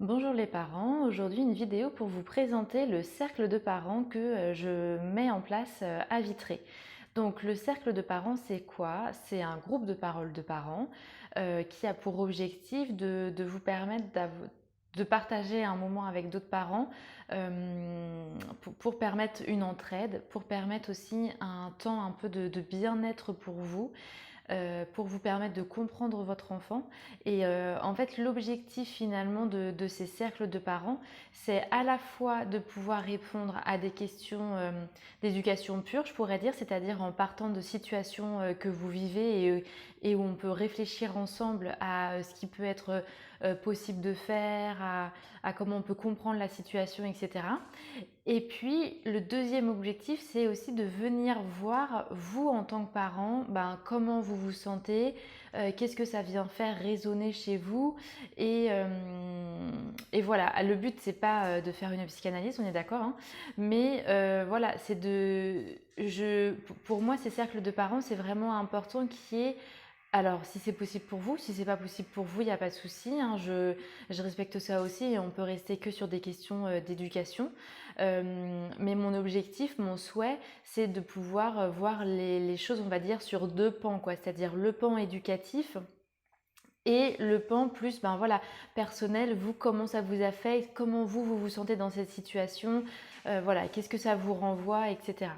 Bonjour les parents, aujourd'hui une vidéo pour vous présenter le cercle de parents que je mets en place à Vitré. Donc le cercle de parents c'est quoi? C'est un groupe de parole de parents qui a pour objectif de vous permettre de partager un moment avec d'autres parents pour permettre une entraide, pour permettre aussi un temps un peu de bien-être pour vous permettre de comprendre votre enfant. Et en fait, l'objectif finalement de ces cercles de parents, c'est à la fois de pouvoir répondre à des questions d'éducation pure, je pourrais dire, c'est-à-dire en partant de situations que vous vivez et où on peut réfléchir ensemble à ce qui peut être possible de faire, à comment on peut comprendre la situation, etc. Et puis, le deuxième objectif, c'est aussi de venir voir, vous en tant que parent, comment vous vous sentez, qu'est-ce que ça vient faire résonner chez vous. Et voilà, le but, c'est pas de faire une psychanalyse, on est d'accord, hein, mais voilà, pour moi, ces cercles de parents, c'est vraiment important qu'il y ait alors, si c'est possible pour vous, si c'est pas possible pour vous, il n'y a pas de souci, hein, je respecte ça aussi et on peut rester que sur des questions d'éducation. Mais mon objectif, mon souhait, c'est de pouvoir voir les choses, on va dire, sur deux pans, quoi. C'est-à-dire le pan éducatif et le pan plus, ben voilà, personnel, vous, comment ça vous affecte, comment vous vous sentez dans cette situation, voilà, qu'est-ce que ça vous renvoie, etc.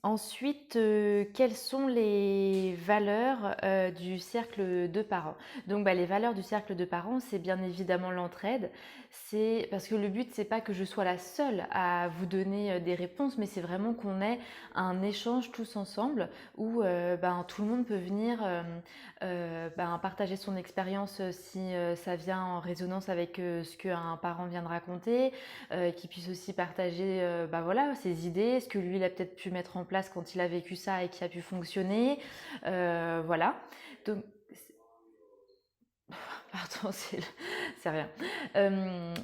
Ensuite, quelles sont les valeurs du cercle de parents? Donc, les valeurs du cercle de parents, c'est bien évidemment l'entraide. C'est parce que le but, c'est pas que je sois la seule à vous donner des réponses, mais c'est vraiment qu'on ait un échange tous ensemble où tout le monde peut venir partager son expérience si ça vient en résonance avec ce qu'un parent vient de raconter, qui puisse aussi partager voilà, ses idées, ce que lui il a peut-être pu mettre en place quand il a vécu ça et qui a pu fonctionner. Voilà. Donc, pardon, c'est rien.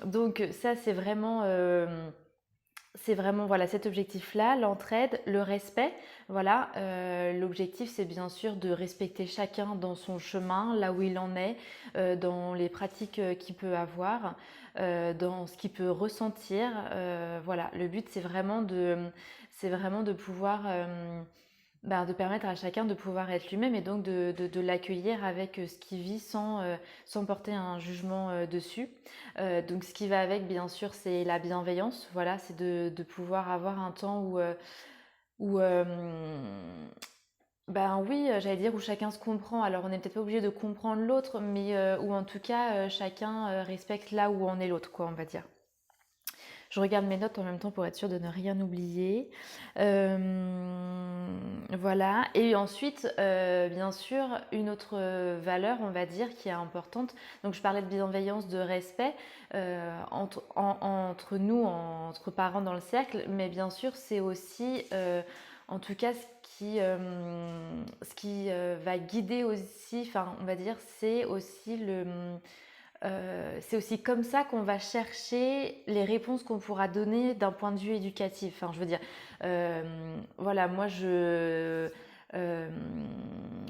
Donc ça c'est vraiment voilà cet objectif-là, l'entraide, le respect. Voilà, l'objectif c'est bien sûr de respecter chacun dans son chemin, là où il en est, dans les pratiques qu'il peut avoir, dans ce qu'il peut ressentir. Voilà, le but c'est vraiment de pouvoir de permettre à chacun de pouvoir être lui-même et donc de l'accueillir avec ce qu'il vit sans porter un jugement dessus. Donc ce qui va avec, bien sûr, c'est la bienveillance. Voilà, c'est de pouvoir avoir un temps où oui, j'allais dire où chacun se comprend. Alors on n'est peut-être pas obligé de comprendre l'autre, mais où en tout cas chacun respecte là où en est l'autre, quoi, on va dire. Je regarde mes notes en même temps pour être sûre de ne rien oublier. Voilà. Et ensuite, bien sûr, une autre valeur, on va dire, qui est importante. Donc, je parlais de bienveillance, de respect entre nous, entre parents dans le cercle. Mais bien sûr, c'est aussi, en tout cas, ce qui va guider aussi, enfin, on va dire, c'est aussi comme ça qu'on va chercher les réponses qu'on pourra donner d'un point de vue éducatif. Enfin, je veux dire, voilà,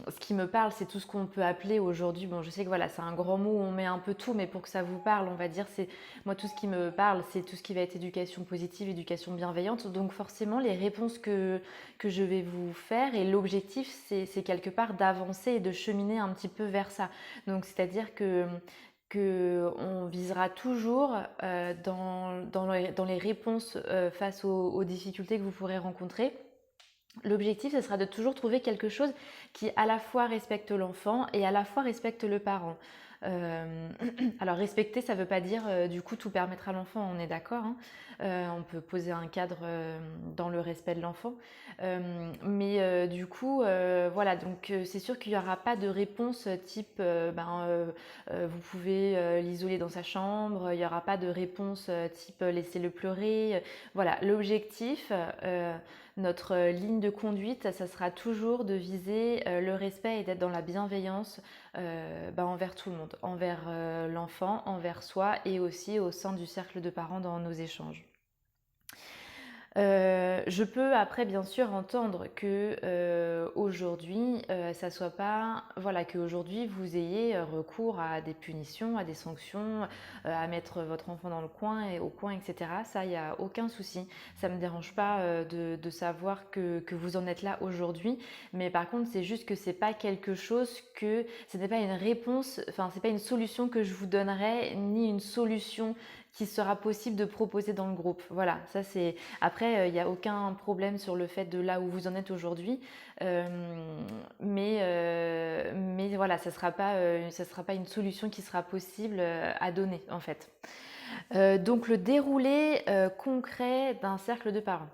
ce qui me parle, c'est tout ce qu'on peut appeler aujourd'hui. Bon, je sais que voilà, c'est un grand mot où on met un peu tout, mais pour que ça vous parle, on va dire, c'est moi tout ce qui me parle, c'est tout ce qui va être éducation positive, éducation bienveillante. Donc forcément, les réponses que je vais vous faire et l'objectif, c'est quelque part d'avancer et de cheminer un petit peu vers ça. Donc c'est-à-dire que on visera toujours dans les réponses face aux difficultés que vous pourrez rencontrer. L'objectif, ce sera de toujours trouver quelque chose qui à la fois respecte l'enfant et à la fois respecte le parent. Euh, alors respecter, ça ne veut pas dire du coup tout permettre à l'enfant, on est d'accord, hein. On peut poser un cadre dans le respect de l'enfant. Mais du coup, voilà, donc c'est sûr qu'il n'y aura pas de réponse type vous pouvez l'isoler dans sa chambre, il n'y aura pas de réponse type laissez-le pleurer. Voilà, l'objectif, notre ligne de conduite, ça sera toujours de viser le respect et d'être dans la bienveillance envers tout le monde, envers l'enfant, envers soi et aussi au sein du cercle de parents dans nos échanges. Je peux après bien sûr entendre que aujourd'hui, ça soit pas, voilà, qu'aujourd'hui vous ayez recours à des punitions, à des sanctions, à mettre votre enfant dans le coin et au coin, etc. Ça, il n'y a aucun souci. Ça me dérange pas de savoir que vous en êtes là aujourd'hui. Mais par contre, c'est juste que c'est pas quelque chose que, ce n'est pas une réponse, enfin, c'est pas une solution que je vous donnerai, ni une solution qui sera possible de proposer dans le groupe. Voilà, ça c'est. Après, il n'y a aucun problème sur le fait de là où vous en êtes aujourd'hui, mais voilà, ça sera pas une solution qui sera possible à donner en fait. Donc le déroulé concret d'un cercle de parents.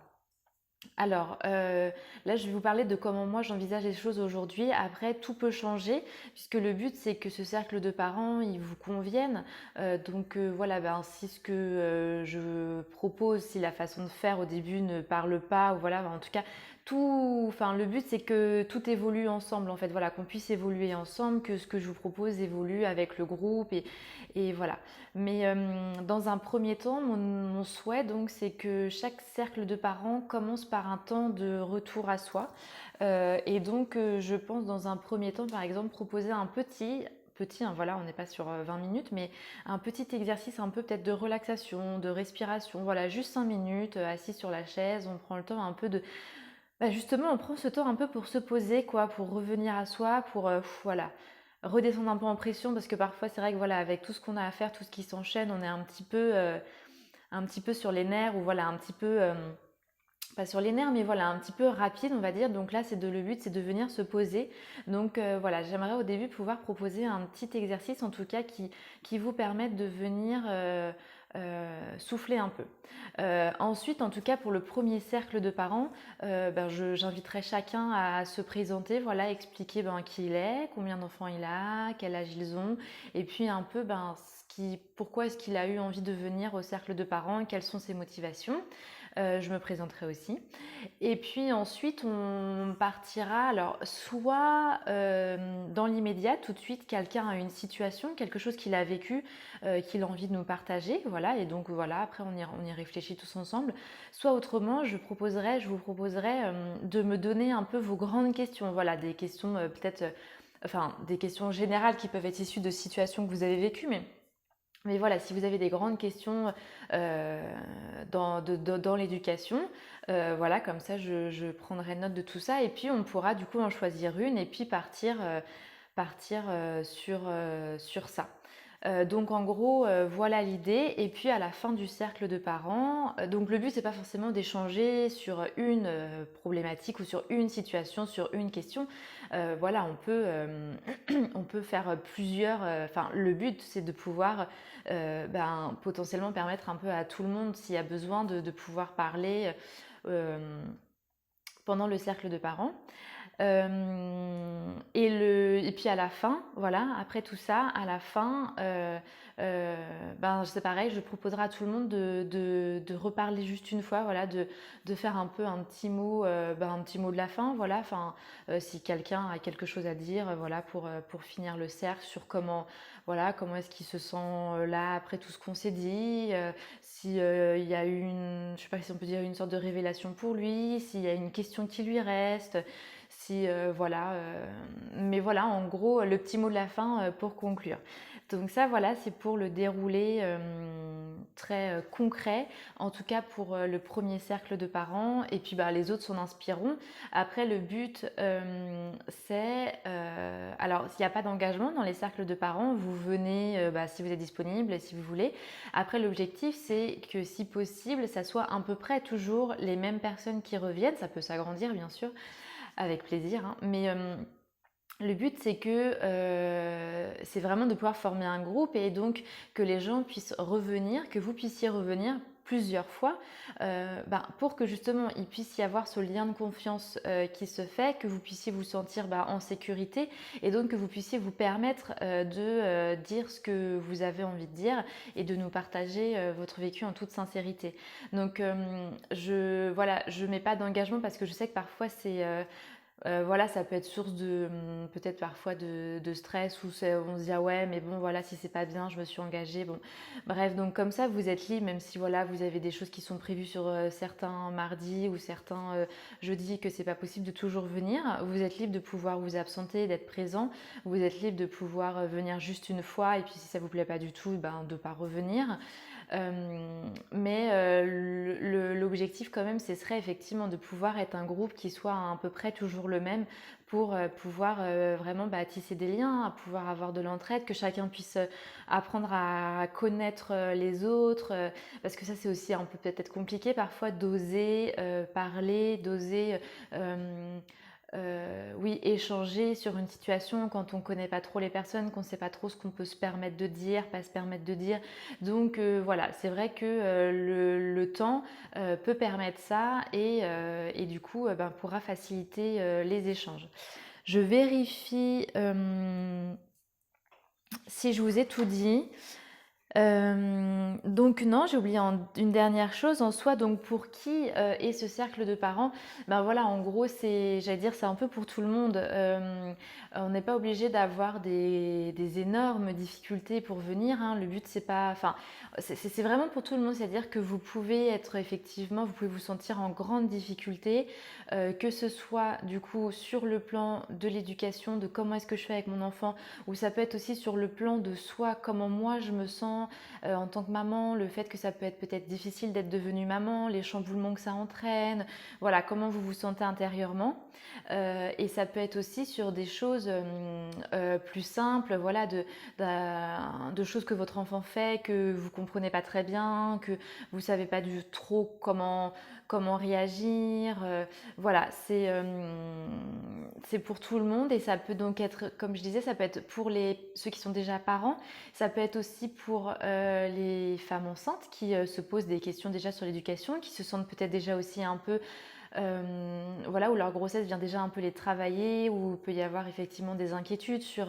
Alors, là, je vais vous parler de comment moi j'envisage les choses aujourd'hui. Après, tout peut changer, puisque le but, c'est que ce cercle de parents, il vous convienne. Donc, voilà, ben, si ce que je propose, si la façon de faire au début ne parle pas, ou voilà, ben, en tout cas, tout, enfin, le but, c'est que tout évolue ensemble, en fait. Voilà, qu'on puisse évoluer ensemble, que ce que je vous propose évolue avec le groupe, et voilà. Mais dans un premier temps, mon souhait, donc, c'est que chaque cercle de parents commence par un temps de retour à soi. Et donc, je pense dans un premier temps, par exemple, proposer un petit, hein, voilà, on n'est pas sur 20 minutes, mais un petit exercice un peu peut-être de relaxation, de respiration, voilà, juste 5 minutes, assis sur la chaise, on prend le temps un peu de... Bah, justement, on prend ce temps un peu pour se poser, quoi, pour revenir à soi, pour, voilà, redescendre un peu en pression, parce que parfois, c'est vrai que, voilà, avec tout ce qu'on a à faire, tout ce qui s'enchaîne, on est un petit peu sur les nerfs, ou voilà, un petit peu... pas sur les nerfs, mais voilà, un petit peu rapide, on va dire. Donc là, le but, c'est de venir se poser. Donc voilà, j'aimerais au début pouvoir proposer un petit exercice, en tout cas, qui vous permette de venir souffler un peu. Ensuite, en tout cas, pour le premier cercle de parents, j'inviterai chacun à se présenter, voilà, expliquer qui il est, combien d'enfants il a, quel âge ils ont, et puis un peu pourquoi est-ce qu'il a eu envie de venir au cercle de parents et quelles sont ses motivations. Je me présenterai aussi. Et puis ensuite, on partira, alors soit dans l'immédiat, tout de suite, quelqu'un a une situation, quelque chose qu'il a vécu, qu'il a envie de nous partager, voilà, et donc voilà, après on y réfléchit tous ensemble. Soit autrement, je vous proposerai de me donner un peu vos grandes questions, voilà, des questions enfin des questions générales qui peuvent être issues de situations que vous avez vécues, mais voilà, si vous avez des grandes questions dans l'éducation, voilà, comme ça je prendrai note de tout ça et puis on pourra du coup en choisir une et puis partir sur ça. Donc en gros, voilà l'idée. Et puis à la fin du cercle de parents, donc le but c'est pas forcément d'échanger sur une problématique ou sur une situation, sur une question. Voilà, on peut faire plusieurs. Enfin, le but c'est de pouvoir potentiellement permettre un peu à tout le monde s'il y a besoin de pouvoir parler euh, pendant le cercle de parents. Et puis à la fin, voilà, après tout ça, à la fin, c'est pareil, je proposerai à tout le monde de reparler juste une fois, voilà, de faire un peu un petit mot de la fin, voilà, enfin, si quelqu'un a quelque chose à dire, voilà, pour finir le cercle sur voilà, comment est-ce qu'il se sent là après tout ce qu'on s'est dit, si il y a eu je sais pas si on peut dire une sorte de révélation pour lui, s'il y a une question qui lui reste. Si voilà, mais voilà, en gros, le petit mot de la fin pour conclure. Donc ça, voilà, c'est pour le déroulé très concret, en tout cas pour le premier cercle de parents. Et puis les autres s'en inspireront. Après, le but, c'est... alors, s'il n'y a pas d'engagement dans les cercles de parents, vous venez si vous êtes disponible, si vous voulez. Après, l'objectif, c'est que si possible, ça soit à peu près toujours les mêmes personnes qui reviennent. Ça peut s'agrandir, bien sûr, avec plaisir, hein. Mais le but, c'est que c'est vraiment de pouvoir former un groupe et donc que les gens puissent revenir, que vous puissiez revenir plusieurs fois pour que justement il puisse y avoir ce lien de confiance qui se fait, que vous puissiez vous sentir en sécurité et donc que vous puissiez vous permettre de dire ce que vous avez envie de dire et de nous partager votre vécu en toute sincérité. Donc je mets pas d'engagement parce que je sais que parfois Voilà, ça peut être source de peut-être parfois de stress où on se dit ah ouais mais bon voilà si c'est pas bien je me suis engagée bon bref donc comme ça vous êtes libre même si voilà vous avez des choses qui sont prévues sur certains mardis ou certains jeudis que c'est pas possible de toujours venir, vous êtes libre de pouvoir vous absenter, d'être présent, vous êtes libre de pouvoir venir juste une fois et puis si ça vous plaît pas du tout ben de pas revenir. Mais l'objectif quand même, ce serait effectivement de pouvoir être un groupe qui soit à peu près toujours le même pour pouvoir vraiment tisser des liens, à pouvoir avoir de l'entraide, que chacun puisse apprendre à connaître les autres, parce que ça c'est aussi un peu peut-être compliqué parfois d'oser parler, d'oser oui, échanger sur une situation quand on ne connaît pas trop les personnes, qu'on ne sait pas trop ce qu'on peut se permettre de dire, pas se permettre de dire. Donc voilà, c'est vrai que le temps peut permettre ça et du coup pourra faciliter les échanges. Je vérifie si je vous ai tout dit. Donc non, j'ai oublié une dernière chose en soi. Donc pour qui est ce cercle de parents? Ben voilà, en gros, j'allais dire, c'est un peu pour tout le monde. On n'est pas obligé d'avoir des énormes difficultés pour venir, hein. Le but, c'est pas, enfin, c'est vraiment pour tout le monde. C'est-à-dire que vous pouvez être effectivement, vous pouvez vous sentir en grande difficulté, que ce soit du coup sur le plan de l'éducation, de comment est-ce que je fais avec mon enfant, ou ça peut être aussi sur le plan de soi, comment moi je me sens en tant que maman, le fait que ça peut être peut-être difficile d'être devenue maman, les chamboulements que ça entraîne, voilà, comment vous vous sentez intérieurement. Et ça peut être aussi sur des choses plus simples, voilà, de choses que votre enfant fait, que vous comprenez pas très bien, que vous savez pas du trop comment réagir. Voilà, c'est pour tout le monde et ça peut donc être, comme je disais, ça peut être pour ceux qui sont déjà parents, ça peut être aussi pour les femmes enceintes qui se posent des questions déjà sur l'éducation, qui se sentent peut-être déjà aussi un peu voilà, où leur grossesse vient déjà un peu les travailler, où il peut y avoir effectivement des inquiétudes sur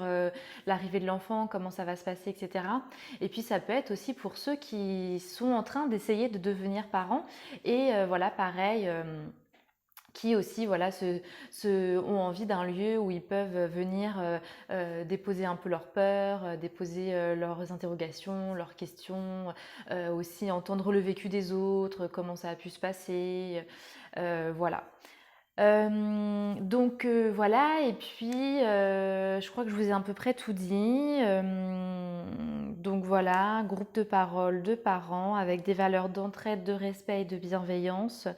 l'arrivée de l'enfant, comment ça va se passer, etc. Et puis ça peut être aussi pour ceux qui sont en train d'essayer de devenir parents et voilà, pareil. Qui aussi voilà, ont envie d'un lieu où ils peuvent venir déposer un peu leurs peurs, déposer leurs interrogations, leurs questions, aussi entendre le vécu des autres, comment ça a pu se passer, voilà. Donc voilà, et puis je crois que je vous ai à peu près tout dit. Donc voilà, groupe de parole de parents avec des valeurs d'entraide, de respect et de bienveillance.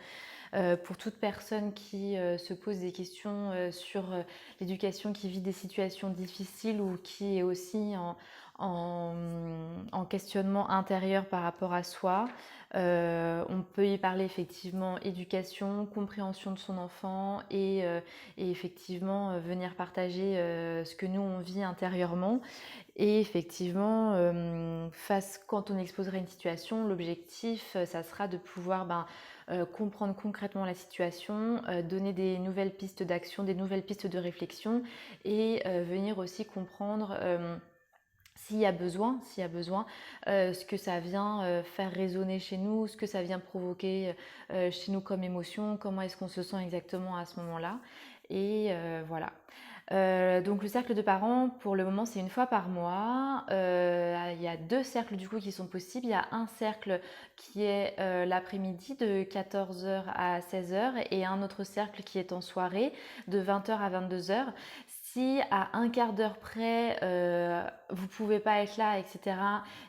Pour toute personne qui se pose des questions sur l'éducation, qui vit des situations difficiles ou qui est aussi en questionnement intérieur par rapport à soi. On peut y parler effectivement éducation, compréhension de son enfant et effectivement venir partager ce que nous on vit intérieurement. Et effectivement, quand on exposera une situation, l'objectif, ça sera de pouvoir comprendre concrètement la situation, donner des nouvelles pistes d'action, des nouvelles pistes de réflexion et venir aussi comprendre s'il y a besoin, ce que ça vient faire résonner chez nous, ce que ça vient provoquer chez nous comme émotion, comment est-ce qu'on se sent exactement à ce moment-là. Et voilà. Donc le cercle de parents, pour le moment, c'est une fois par mois. Il y a 2 cercles du coup qui sont possibles. Il y a un cercle qui est l'après-midi de 14h à 16h et un autre cercle qui est en soirée de 20h à 22h. Si à un quart d'heure près, vous ne pouvez pas être là, etc.,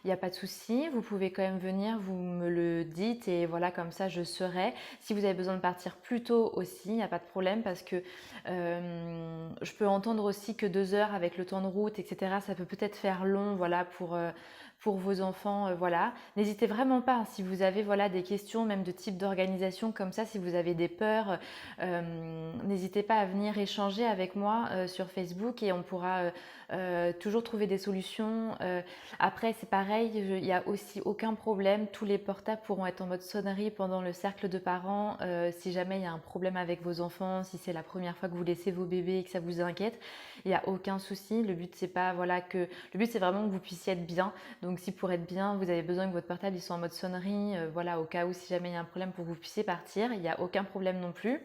il n'y a pas de souci. Vous pouvez quand même venir, vous me le dites et voilà, comme ça je serai. Si vous avez besoin de partir plus tôt aussi, il n'y a pas de problème parce que je peux entendre aussi que 2 heures avec le temps de route, etc., ça peut peut-être faire long, voilà, pour vos enfants, voilà. N'hésitez vraiment pas, hein, si vous avez voilà, des questions, même de type d'organisation comme ça, si vous avez des peurs, n'hésitez pas à venir échanger avec moi sur Facebook et on pourra toujours trouver des solutions. Après, c'est pareil, il n'y a aussi aucun problème. Tous les portables pourront être en mode sonnerie pendant le cercle de parents. Si jamais il y a un problème avec vos enfants, si c'est la première fois que vous laissez vos bébés et que ça vous inquiète, il n'y a aucun souci. Le but, c'est pas voilà que le but, c'est vraiment que vous puissiez être bien. Donc, si pour être bien, vous avez besoin que votre portable il soit en mode sonnerie, voilà, au cas où si jamais il y a un problème pour que vous puissiez partir, il n'y a aucun problème non plus.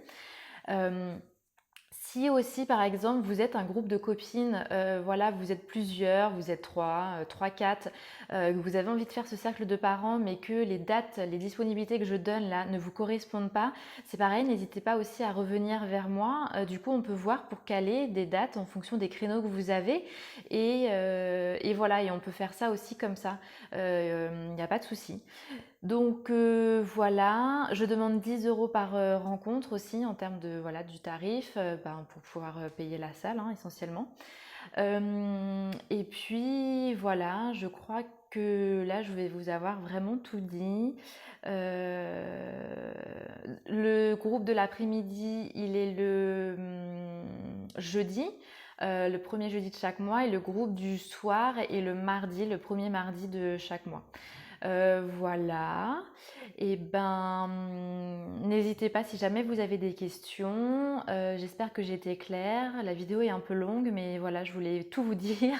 Si aussi, par exemple, vous êtes un groupe de copines, voilà, vous êtes plusieurs, vous êtes 3, 4, que vous avez envie de faire ce cercle de parents, mais que les dates, les disponibilités que je donne là ne vous correspondent pas, c'est pareil, n'hésitez pas aussi à revenir vers moi. Du coup, on peut voir pour caler des dates en fonction des créneaux que vous avez. Et voilà, et on peut faire ça aussi comme ça. Il n'y a pas de souci. Donc voilà, je demande 10 euros par rencontre aussi en termes de voilà du tarif pour pouvoir payer la salle essentiellement. Et puis voilà, je crois que là je vais vous avoir vraiment tout dit. Le groupe de l'après-midi, il est le jeudi. Le premier jeudi de chaque mois et le groupe du soir est le mardi, le premier mardi de chaque mois. Voilà. Et ben, n'hésitez pas si jamais vous avez des questions. J'espère que j'ai été claire. La vidéo est un peu longue, mais voilà, je voulais tout vous dire.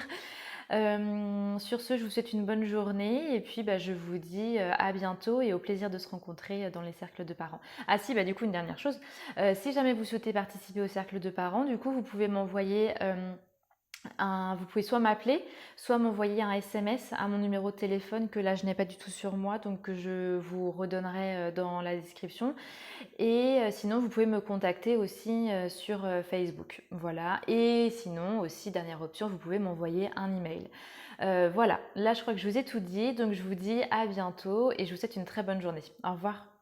Sur ce, je vous souhaite une bonne journée et puis je vous dis à bientôt et au plaisir de se rencontrer dans les cercles de parents. Ah si, du coup, une dernière chose. Si jamais vous souhaitez participer au cercle de parents, du coup, vous pouvez m'envoyer... vous pouvez soit m'appeler, soit m'envoyer un SMS à mon numéro de téléphone que là je n'ai pas du tout sur moi, donc que je vous redonnerai dans la description. Et sinon vous pouvez me contacter aussi sur Facebook. Voilà. Et sinon aussi, dernière option, vous pouvez m'envoyer un email. Voilà, là je crois que je vous ai tout dit, donc je vous dis à bientôt et je vous souhaite une très bonne journée. Au revoir.